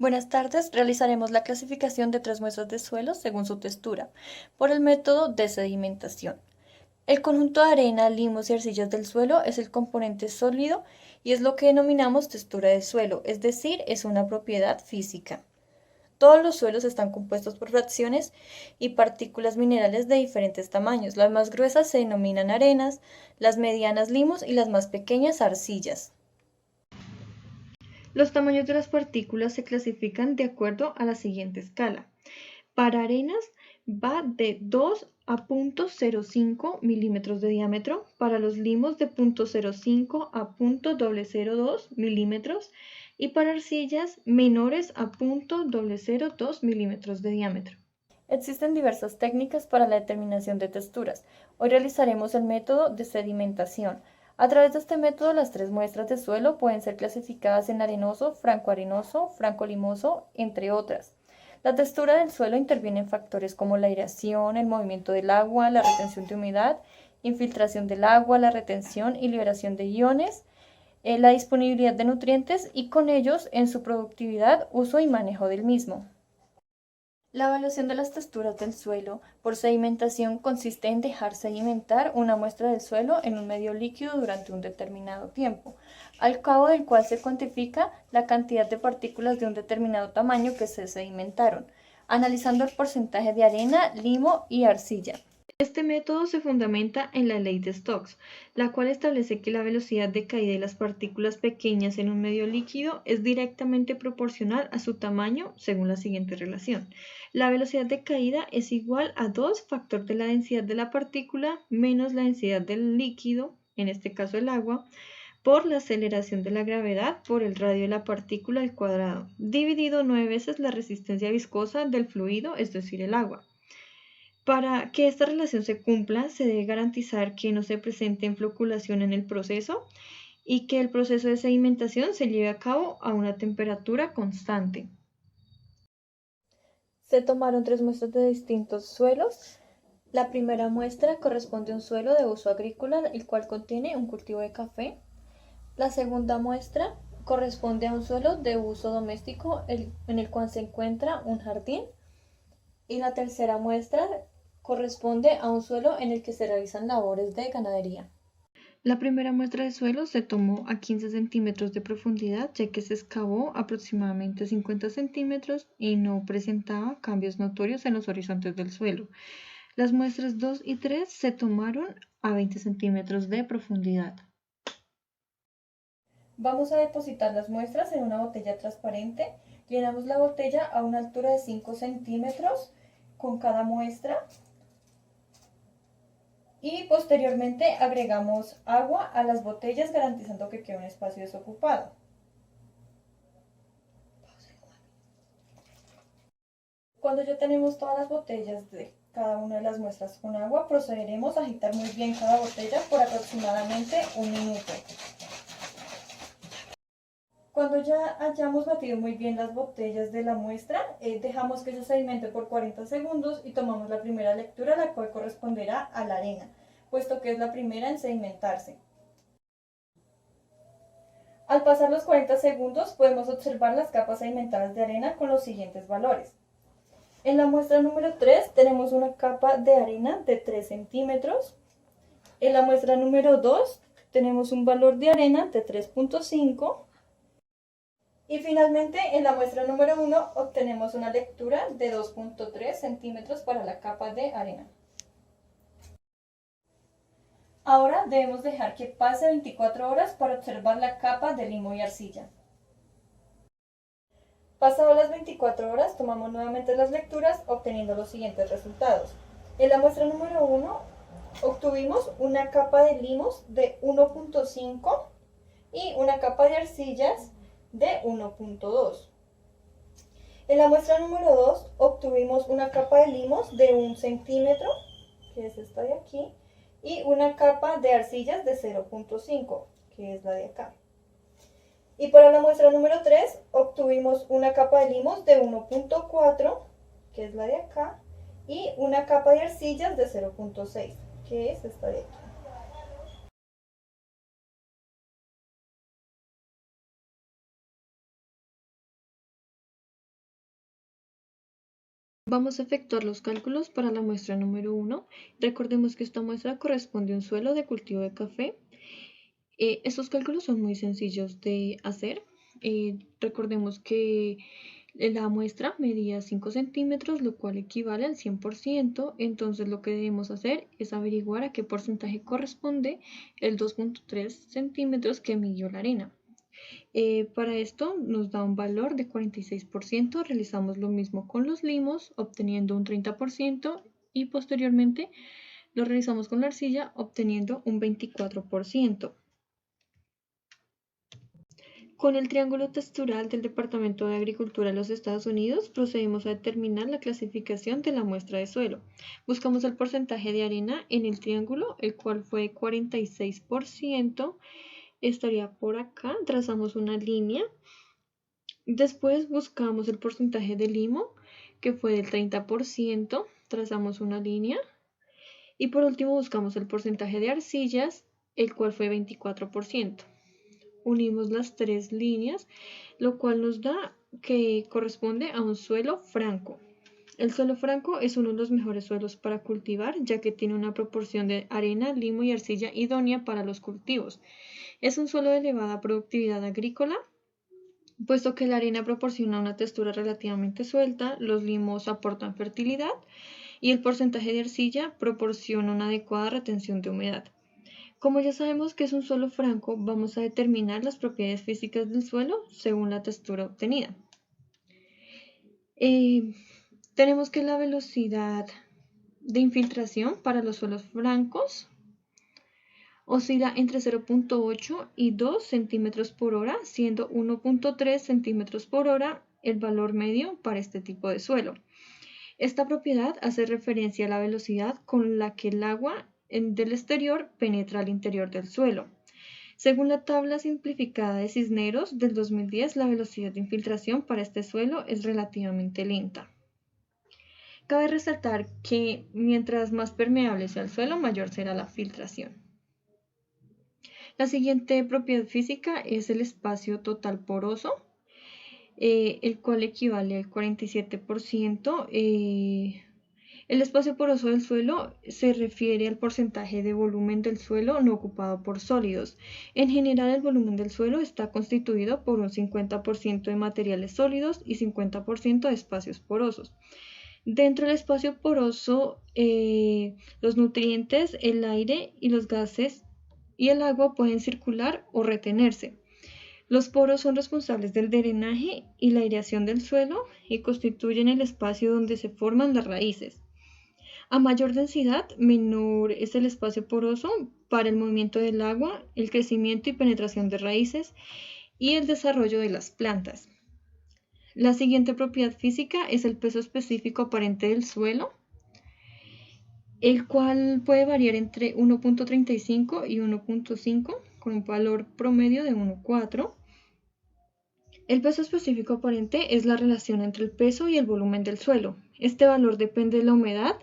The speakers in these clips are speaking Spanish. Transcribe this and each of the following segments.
Buenas tardes, realizaremos la clasificación de tres muestras de suelo según su textura, por el método de sedimentación. El conjunto de arena, limos y arcillas del suelo es el componente sólido y es lo que denominamos textura del suelo, es decir, es una propiedad física. Todos los suelos están compuestos por fracciones y partículas minerales de diferentes tamaños. Las más gruesas se denominan arenas, las medianas limos y las más pequeñas arcillas. Los tamaños de las partículas se clasifican de acuerdo a la siguiente escala. Para arenas va de 2 a 0.05 milímetros de diámetro, para los limos de 0.05 a 0.002 milímetros y para arcillas menores a 0.002 milímetros de diámetro. Existen diversas técnicas para la determinación de texturas. Hoy realizaremos el método de sedimentación. A través de este método, las tres muestras de suelo pueden ser clasificadas en arenoso, franco-arenoso, franco-limoso, entre otras. La textura del suelo interviene en factores como la aireación, el movimiento del agua, la retención de humedad, infiltración del agua, la retención y liberación de iones, la disponibilidad de nutrientes y con ellos en su productividad, uso y manejo del mismo. La evaluación de las texturas del suelo por sedimentación consiste en dejar sedimentar una muestra del suelo en un medio líquido durante un determinado tiempo, al cabo del cual se cuantifica la cantidad de partículas de un determinado tamaño que se sedimentaron, analizando el porcentaje de arena, limo y arcilla. Este método se fundamenta en la ley de Stokes, la cual establece que la velocidad de caída de las partículas pequeñas en un medio líquido es directamente proporcional a su tamaño según la siguiente relación. La velocidad de caída es igual a 2 factor de la densidad de la partícula menos la densidad del líquido, en este caso el agua, por la aceleración de la gravedad por el radio de la partícula al cuadrado, dividido 9 veces la resistencia viscosa del fluido, es decir, el agua. Para que esta relación se cumpla, se debe garantizar que no se presente floculación en el proceso y que el proceso de sedimentación se lleve a cabo a una temperatura constante. Se tomaron tres muestras de distintos suelos. La primera muestra corresponde a un suelo de uso agrícola, el cual contiene un cultivo de café. La segunda muestra corresponde a un suelo de uso doméstico, en el cual se encuentra un jardín. Y la tercera muestra corresponde a un suelo en el que se realizan labores de ganadería. La primera muestra de suelo se tomó a 15 centímetros de profundidad, ya que se excavó aproximadamente 50 centímetros y no presentaba cambios notorios en los horizontes del suelo. Las muestras 2 y 3 se tomaron a 20 centímetros de profundidad. Vamos a depositar las muestras en una botella transparente. Llenamos la botella a una altura de 5 centímetros con cada muestra. Y posteriormente agregamos agua a las botellas garantizando que quede un espacio desocupado. Cuando ya tenemos todas las botellas de cada una de las muestras con agua, procederemos a agitar muy bien cada botella por aproximadamente un minuto. Cuando ya hayamos batido muy bien las botellas de la muestra, dejamos que se sedimente por 40 segundos y tomamos la primera lectura, la cual corresponderá a la arena, puesto que es la primera en sedimentarse. Al pasar los 40 segundos podemos observar las capas sedimentadas de arena con los siguientes valores. En la muestra número 3 tenemos una capa de arena de 3 centímetros. En la muestra número 2 tenemos un valor de arena de 3.5. Y finalmente en la muestra número 1 obtenemos una lectura de 2.3 centímetros para la capa de arena. Ahora debemos dejar que pase 24 horas para observar la capa de limo y arcilla. Pasadas las 24 horas, tomamos nuevamente las lecturas, obteniendo los siguientes resultados. En la muestra número 1, obtuvimos una capa de limos de 1.5 y una capa de arcillas de 1.2. En la muestra número 2, obtuvimos una capa de limos de 1 centímetro, que es esta de aquí, y una capa de arcillas de 0.5, que es la de acá. Y para la muestra número 3 obtuvimos una capa de limos de 1.4, que es la de acá, y una capa de arcillas de 0.6, que es esta de aquí. Vamos a efectuar los cálculos para la muestra número 1. Recordemos que esta muestra corresponde a un suelo de cultivo de café. Estos cálculos son muy sencillos de hacer. Recordemos que la muestra medía 5 centímetros, lo cual equivale al 100%. Entonces lo que debemos hacer es averiguar a qué porcentaje corresponde el 2.3 centímetros que midió la arena. Para esto nos da un valor de 46%. Realizamos lo mismo con los limos, obteniendo un 30%, y posteriormente lo realizamos con la arcilla, obteniendo un 24%. Con el triángulo textural del Departamento de Agricultura de los Estados Unidos, procedemos a determinar la clasificación de la muestra de suelo. Buscamos el porcentaje de arena en el triángulo, el cual fue 46%. Estaría por acá, trazamos una línea. Después buscamos el porcentaje de limo, que fue del 30%, trazamos una línea. Y por último buscamos el porcentaje de arcillas, el cual fue 24%. Unimos las tres líneas, lo cual nos da que corresponde a un suelo franco. El suelo franco es uno de los mejores suelos para cultivar, ya que tiene una proporción de arena, limo y arcilla idónea para los cultivos. Es un suelo de elevada productividad agrícola, puesto que la arena proporciona una textura relativamente suelta, los limos aportan fertilidad y el porcentaje de arcilla proporciona una adecuada retención de humedad. Como ya sabemos que es un suelo franco, vamos a determinar las propiedades físicas del suelo según la textura obtenida. Tenemos que la velocidad de infiltración para los suelos francos oscila entre 0.8 y 2 centímetros por hora, siendo 1.3 centímetros por hora el valor medio para este tipo de suelo. Esta propiedad hace referencia a la velocidad con la que el agua del exterior penetra al interior del suelo. Según la tabla simplificada de Cisneros del 2010, la velocidad de infiltración para este suelo es relativamente lenta. Cabe resaltar que mientras más permeable sea el suelo, mayor será la filtración. La siguiente propiedad física es el espacio total poroso, el cual equivale al 47%. El espacio poroso del suelo se refiere al porcentaje de volumen del suelo no ocupado por sólidos. En general, el volumen del suelo está constituido por un 50% de materiales sólidos y 50% de espacios porosos. Dentro del espacio poroso, los nutrientes, el aire y los gases y el agua pueden circular o retenerse. Los poros son responsables del drenaje y la aireación del suelo y constituyen el espacio donde se forman las raíces. A mayor densidad, menor es el espacio poroso para el movimiento del agua, el crecimiento y penetración de raíces y el desarrollo de las plantas. La siguiente propiedad física es el peso específico aparente del suelo, el cual puede variar entre 1.35 y 1.5, con un valor promedio de 1.4. El peso específico aparente es la relación entre el peso y el volumen del suelo. Este valor depende de la humedad,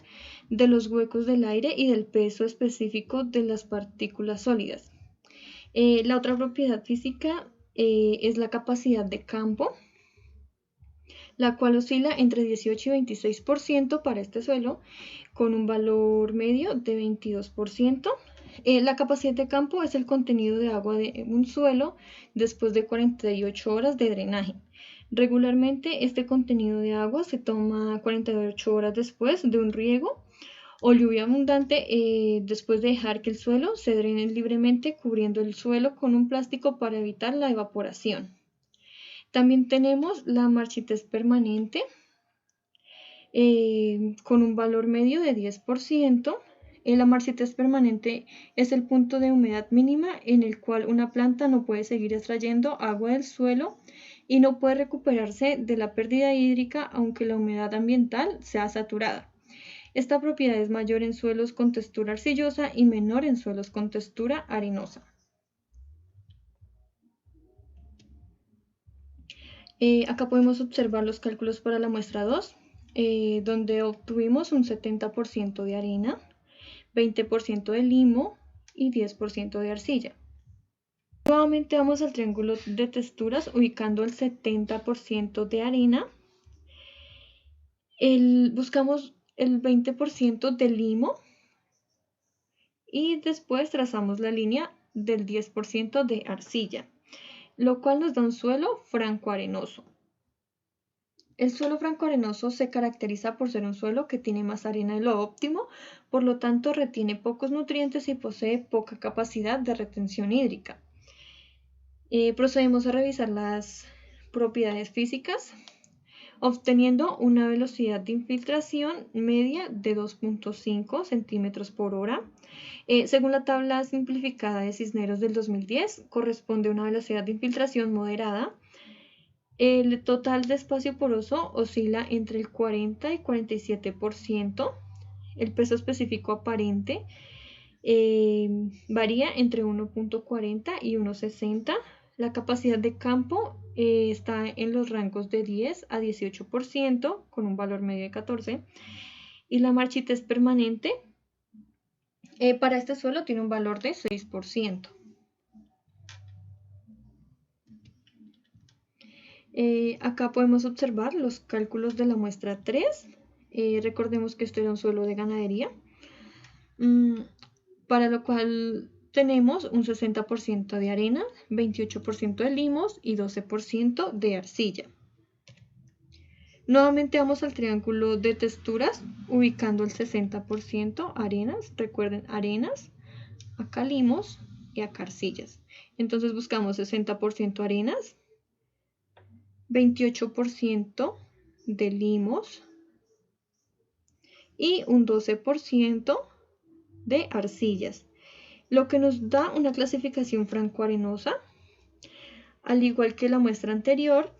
de los huecos del aire y del peso específico de las partículas sólidas. La otra propiedad física es la capacidad de campo, la cual oscila entre 18 y 26% para este suelo, con un valor medio de 22%. La capacidad de campo es el contenido de agua de un suelo después de 48 horas de drenaje. Regularmente este contenido de agua se toma 48 horas después de un riego o lluvia abundante, después de dejar que el suelo se drene libremente, cubriendo el suelo con un plástico para evitar la evaporación. También tenemos la marchitez permanente, con un valor medio de 10%. La marchitez permanente es el punto de humedad mínima en el cual una planta no puede seguir extrayendo agua del suelo y no puede recuperarse de la pérdida hídrica aunque la humedad ambiental sea saturada. Esta propiedad es mayor en suelos con textura arcillosa y menor en suelos con textura arenosa. Acá podemos observar los cálculos para la muestra 2, donde obtuvimos un 70% de arena, 20% de limo y 10% de arcilla. Nuevamente vamos al triángulo de texturas ubicando el 70% de arena, Buscamos el 20% de limo y después trazamos la línea del 10% de arcilla, lo cual nos da un suelo franco-arenoso. El suelo franco-arenoso se caracteriza por ser un suelo que tiene más arena de lo óptimo, por lo tanto retiene pocos nutrientes y posee poca capacidad de retención hídrica. Procedemos a revisar las propiedades físicas, obteniendo una velocidad de infiltración media de 2.5 centímetros por hora. Según la tabla simplificada de Cisneros del 2010, corresponde a una velocidad de infiltración moderada. El total de espacio poroso oscila entre el 40 y 47%. El peso específico aparente varía entre 1.40 y 1.60. La capacidad de campo está en los rangos de 10 a 18%, con un valor medio de 14. Y la marchitez permanente para este suelo tiene un valor de 6%. Acá podemos observar los cálculos de la muestra 3. Recordemos que esto era un suelo de ganadería, para lo cual tenemos un 60% de arena, 28% de limos y 12% de arcilla. Nuevamente vamos al triángulo de texturas, ubicando el 60% arenas. Recuerden, arenas, acá limos y acá arcillas. Entonces buscamos 60% arenas, 28% de limos y un 12% de arcillas, lo que nos da una clasificación franco-arenosa, al igual que la muestra anterior,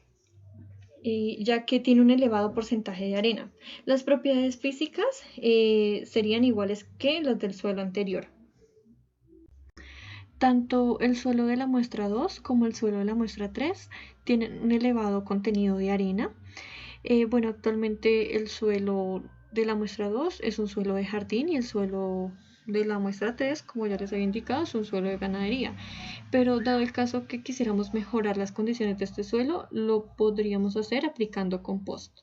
ya que tiene un elevado porcentaje de arena. Las propiedades físicas serían iguales que las del suelo anterior. Tanto el suelo de la muestra 2 como el suelo de la muestra 3 tienen un elevado contenido de arena. Bueno, actualmente el suelo de la muestra 2 es un suelo de jardín y el suelo de la muestra 3, como ya les había indicado, es un suelo de ganadería. Pero dado el caso que quisiéramos mejorar las condiciones de este suelo, lo podríamos hacer aplicando compost.